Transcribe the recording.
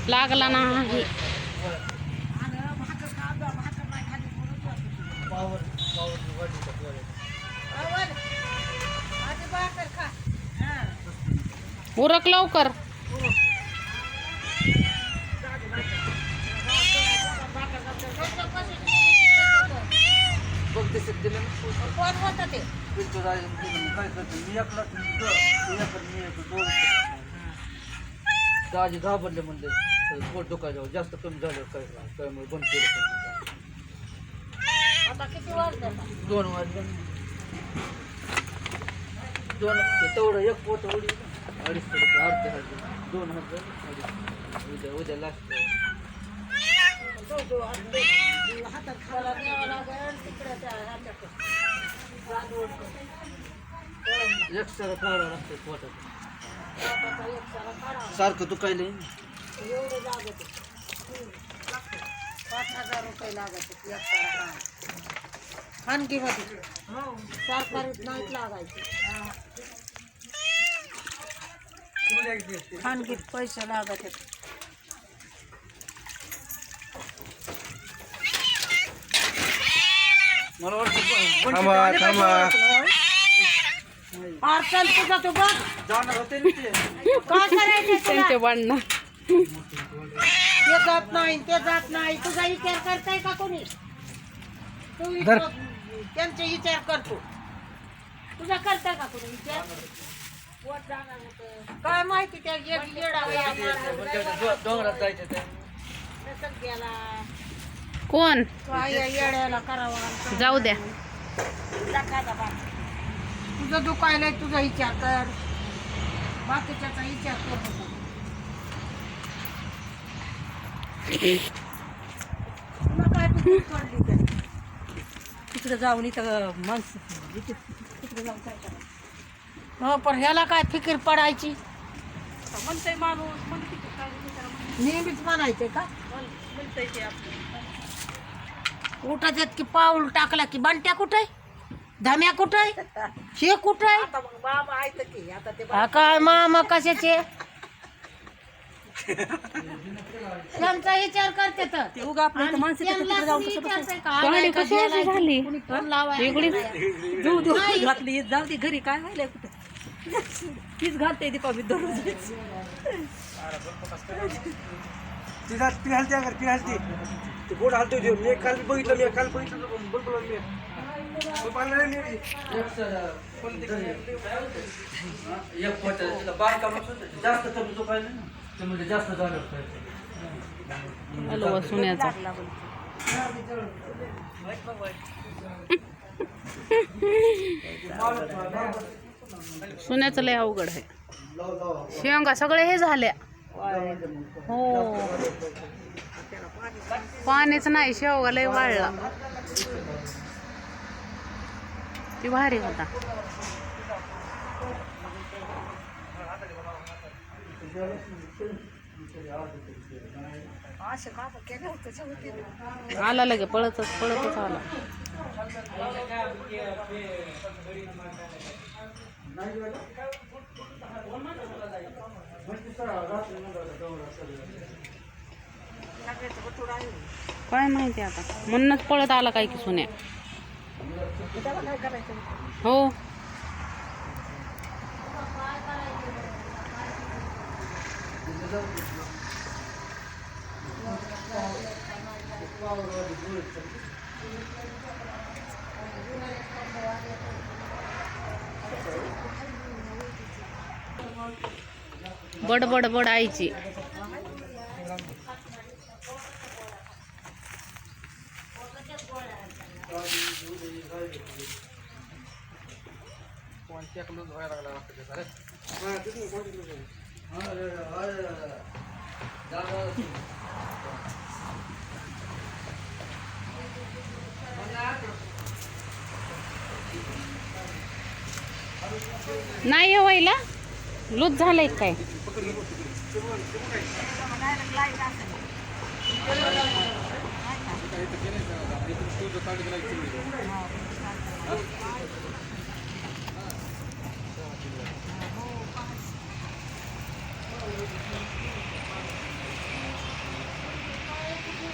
लागला नाही. उरक लवकर. दाजी घाबरले म्हणले पोट दुखायला जास्त कमी झालं काय त्यामुळे बंद केलं. आता किती वाजले? 2 वाजले. 2 तेवढं एक पोट उडी 250 रुपये अर्धे 2000 उद्या लास्ट. हातात खाला द्यावं लागेल तिकडे त्या एक्स्ट्रा काढावं लागतं पोटात. काढा सारखं दुखायले. एवढं लागत 5,000 रुपये लागत खानगीमध्ये. सरकारीत नाहीत लागायचे. खानगीत पैसे लागत आहेत. मला वाटतं पार्सल तुझा तू बघ जाणार होते ना ते. काय करायचं त्यांचे भांडणं. ते जात नाही ते जात नाही. तुझा विचार करताय का कोणी? तू त्यांचा विचार करतो. तुझा करताय का कोणी विचार? काय माहिती त्या येडा डोंगरात जायचं ते. गेला कोण? काय येड्याला करावा. जाऊ द्या. तुझं दुखायलाय तुझा विचार कर. बाकीच्याचा विचार कर नको. तुला काय तू पडली तर तिकडे जाऊन इथं माणसं तिकडे जाऊन काय करायचं? हो पण ह्याला काय फिकीर पडायची? म्हणतंय माणूस नेहमीच म्हणायचंय का? म्हणतंय ते आपलं उठत येत की पाऊल टाकला की बंट्या कुठे धम्या कुठे हे कुठे काय मामा कशाचे त्यांचा विचार करते तर झाली जाऊ दे घरी काय व्हायला कुठं तीच घालते दीपा मी दररोज ती हलते अगर ती हलते ते गोड हलतो देऊ. मी काल बघितलं मी काल बघितलं बोलतो मी एक पोट बांधकामाचं जास्त कमी दुखायला ना ते म्हणजे जास्त झालं हॅलो सुन्याचा. सुन्याचं लय अवघड आहे. शेंगा सगळे हे झाल्या. हो पाणीच नाही. शेवगा लय वाळला. ती भारी होता. आला लगे पळतच पळतच आला. काय माहिती आता म्हणूनच पळत आला काय की सुन्या. हो बडबड बड आईची. नाही हो व्हायला लूज झालंय काय.